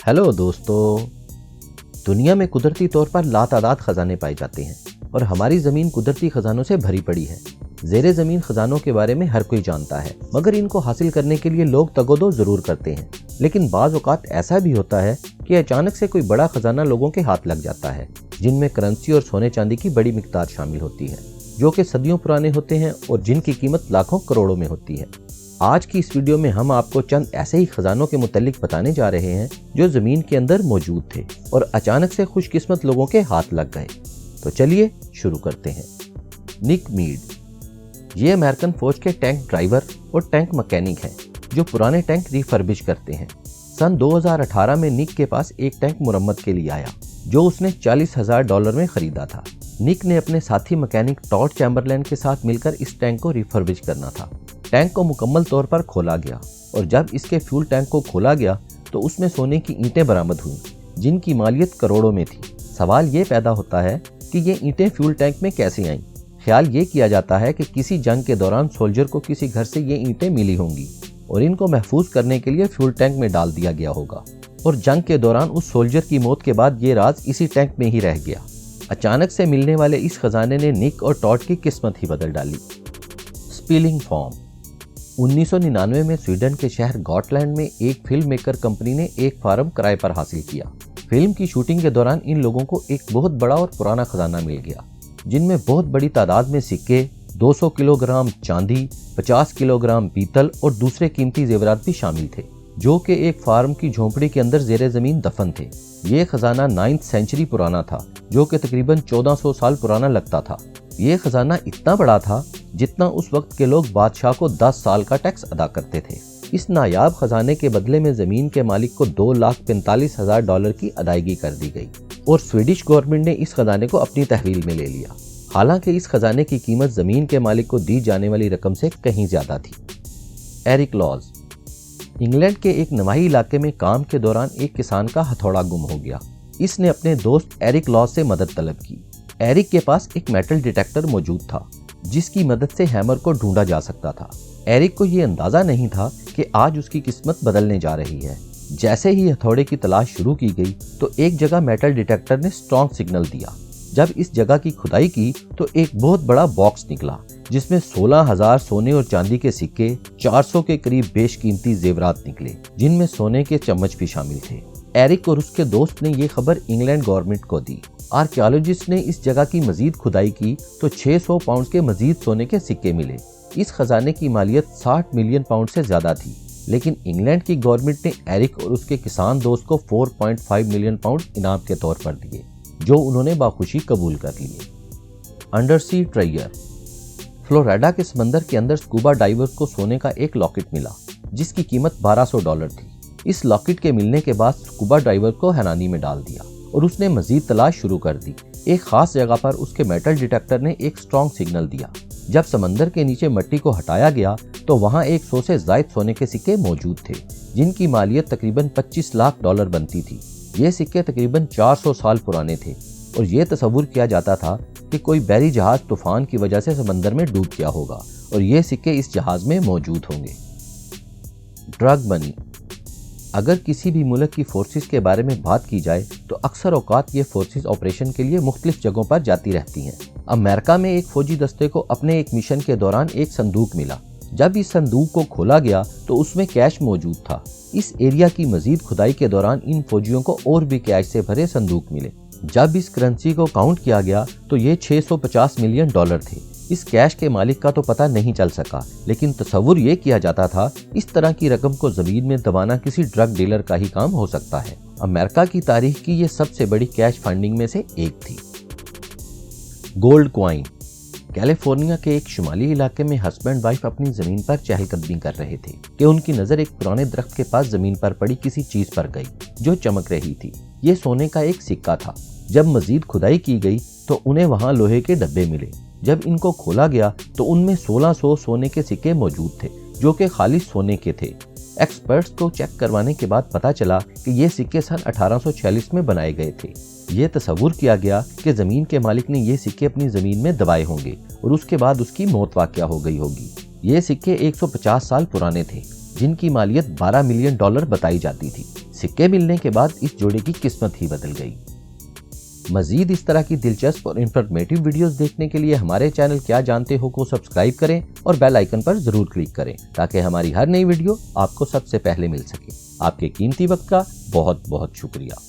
Hello दोस्तों। दुनिया में कुदरती तौर पर लातादाद खजाने पाए जाते हैं और हमारी ज़मीन कुदरती खजानों से भरी पड़ी है। ज़ेरे ज़मीन खजानों के बारे में हर कोई जानता है, मगर इनको हासिल करने के लिए लोग तगोदो ज़रूर करते हैं। लेकिन बाज़ औक़ात ऐसा भी होता है कि अचानक से कोई बड़ा खजाना लोगों के हाथ लग जाता है, जिनमें करेंसी और सोने चांदी की बड़ी मिक़दार शामिल होती है, जो कि सदियों पुराने होते हैं और जिनकी कीमत लाखों करोड़ों में होती है। आज की इस वीडियो में हम आपको चंद ऐसे ही खजानों के मुतालिक बताने जा रहे हैं जो ज़मीन के अंदर मौजूद थे और अचानक से खुशकिस्मत लोगों के हाथ लग गए। तो चलिए शुरू करते हैं। निक मीड ये अमेरिकन फौज के टैंक ड्राइवर और टैंक मैकेनिक हैं जो पुराने टैंक रिफर्बिश करते हैं। सन 2018 में निक के पास एक टैंक मुरम्मत के लिए आया जो उसने $40,000 में खरीदा था। निक ने अपने साथी मैकेनिक टॉड चैम्बरलैन के साथ मिलकर इस टैंक को रिफर्बिश करना था। टैंक को मुकम्मल तौर पर खोला गया और जब इसके फ्यूल टैंक को खोला गया तो उसमें सोने की ईंटें बरामद हुईं, जिनकी मालियत करोड़ों में थी। सवाल ये पैदा होता है कि ये ईंटें फ्यूल टैंक में कैसे आईं। ख्याल ये किया जाता है कि किसी जंग के दौरान सोल्जर को किसी घर से ये ईंटें मिली होंगी और इनको महफूज करने के लिए फ्यूल टैंक में डाल दिया गया होगा और जंग के दौरान उस सोल्जर की मौत के बाद ये राज इसी टैंक में ही रह गया। अचानक से मिलने वाले इस खजाने ने निक और टॉड की किस्मत ही बदल डाली। स्पिलिंग फॉर्म 1999 में स्वीडन के शहर गॉटलैंड में एक फिल्म मेकर कंपनी ने एक फार्म किराए पर हासिल किया। फिल्म की शूटिंग के दौरान इन लोगों को एक बहुत बड़ा और पुराना खजाना मिल गया, जिनमें बहुत बड़ी तादाद में सिक्के, 200 किलोग्राम चांदी, 50 किलोग्राम पीतल और दूसरे कीमती जेवरात भी शामिल थे, जो कि एक फार्म की झोंपड़ी के अंदर ज़ेरे ज़मीन दफन थे। ये खजाना 9th सेंचुरी पुराना था, जो कि तकरीबन 1400 साल पुराना लगता था। ये खजाना इतना बड़ा था जितना उस वक्त के लोग बादशाह को 10 साल का टैक्स अदा करते थे। इस नायाब खजाने के बदले में ज़मीन के मालिक को $2,45,000 की अदायगी कर दी गई और स्वीडिश गवर्नमेंट ने इस खजाने को अपनी तहवील में ले लिया। हालांकि इस खजाने की कीमत ज़मीन के मालिक को दी जाने वाली रकम से कहीं ज़्यादा थी। एरिक लॉज इंग्लैंड के एक नवाही इलाके में काम के दौरान एक किसान का हथौड़ा गुम हो गया। इसने अपने दोस्त एरिक लॉज से मदद तलब की। एरिक के पास एक मेटल डिटेक्टर मौजूद था जिसकी मदद से हैमर को ढूंढा जा सकता था। एरिक को ये अंदाजा नहीं था कि आज उसकी किस्मत बदलने जा रही है। जैसे ही हथौड़े की तलाश शुरू की गई तो एक जगह मेटल डिटेक्टर ने स्ट्रॉन्ग सिग्नल दिया। जब इस जगह की खुदाई की तो एक बहुत बड़ा बॉक्स निकला जिसमें 16,000 सोने और चांदी के सिक्के, 400 के करीब बेशकीमती जेवरात निकले, जिनमें सोने के चम्मच भी शामिल थे। एरिक और उसके दोस्त ने ये खबर इंग्लैंड गवर्नमेंट को दी। आर्कियोलॉजिस्ट ने इस जगह की मजीद खुदाई की तो 600 पाउंड के मजीद सोने के सिक्के मिले। इस खजाने की मालियत 60 मिलियन पाउंड से ज्यादा थी, लेकिन इंग्लैंड की गवर्नमेंट ने एरिक और उसके किसान दोस्त को 4.5 मिलियन पाउंड इनाम के तौर पर दिए, जो उन्होंने बाखुशी कबूल कर लिए। अंडरसी ट्रेजर फ्लोरिडा के समंदर के अंदर स्कूबा डाइवर्स को सोने का एक लॉकेट मिला जिसकी कीमत $1200 थी। इस लॉकेट के मिलने के बाद स्कूबा डाइवर को हैरानी में डाल दिया और उसने मजीद तलाश शुरू कर दी। एक खास जगह पर उसके मेटल डिटेक्टर ने एक स्ट्रॉन्ग सिग्नल दिया। जब समंदर के नीचे मिट्टी को हटाया गया तो वहां 100 से ज्यादा सोने के सिक्के मौजूद थे, जिनकी मालियत तकरीबन $25 लाख बनती थी। ये सिक्के तकरीबन 400 साल पुराने थे और ये तस्वुर किया जाता था कि कोई बहरी जहाज तूफान की वजह से समंदर में डूब गया होगा और ये सिक्के इस जहाज में मौजूद होंगे। ड्रग मनी अगर किसी भी मुल्क की फोर्सेस के बारे में बात की जाए तो अक्सर औकात ये फोर्सेस ऑपरेशन के लिए मुख्तलिफ जगहों पर जाती रहती हैं। अमेरिका में एक फौजी दस्ते को अपने एक मिशन के दौरान एक संदूक मिला। जब इस संदूक को खोला गया तो उसमें कैश मौजूद था। इस एरिया की मजीद खुदाई के दौरान इन फौजियों को और भी कैश से भरे संदूक मिले। जब इस करेंसी को काउंट किया गया तो ये $650 मिलियन थे। इस कैश के मालिक का तो पता नहीं चल सका, लेकिन तस्वुर ये किया जाता था इस तरह की रकम को जमीन में दबाना किसी ड्रग डीलर का ही काम हो सकता है। अमेरिका की तारीख की ये सबसे बड़ी कैश फंडिंग में से एक थी। गोल्ड क्वाइन कैलिफोर्निया के एक शुमाली इलाके में हस्बैंड वाइफ अपनी जमीन पर चहलकदमी कर रहे थे कि उनकी नजर एक पुराने दरख्त के पास जमीन पर पड़ी किसी चीज पर गई जो चमक रही थी। ये सोने का एक सिक्का था। जब मजीद खुदाई की गई तो उन्हें वहां लोहे के डब्बे मिले। जब इनको खोला गया तो उनमें 1600 सोने के सिक्के मौजूद थे, जो कि खालिस सोने के थे। एक्सपर्ट्स को चेक करवाने के बाद पता चला कि ये सिक्के सन 1846 में बनाए गए थे। ये तस्वुर किया गया कि जमीन के मालिक ने ये सिक्के अपनी जमीन में दबाए होंगे और उसके बाद उसकी मौत वाक़या हो गई होगी। ये सिक्के 150 साल पुराने थे, जिनकी मालियत $12 मिलियन बताई जाती थी। सिक्के मिलने के बाद इस जोड़े की किस्मत ही बदल गई। मजीद इस तरह की दिलचस्प और इंफॉर्मेटिव वीडियोस देखने के लिए हमारे चैनल क्या जानते हो को सब्सक्राइब करें और बेल आइकन पर जरूर क्लिक करें ताकि हमारी हर नई वीडियो आपको सबसे पहले मिल सके। आपके कीमती वक्त का बहुत बहुत शुक्रिया।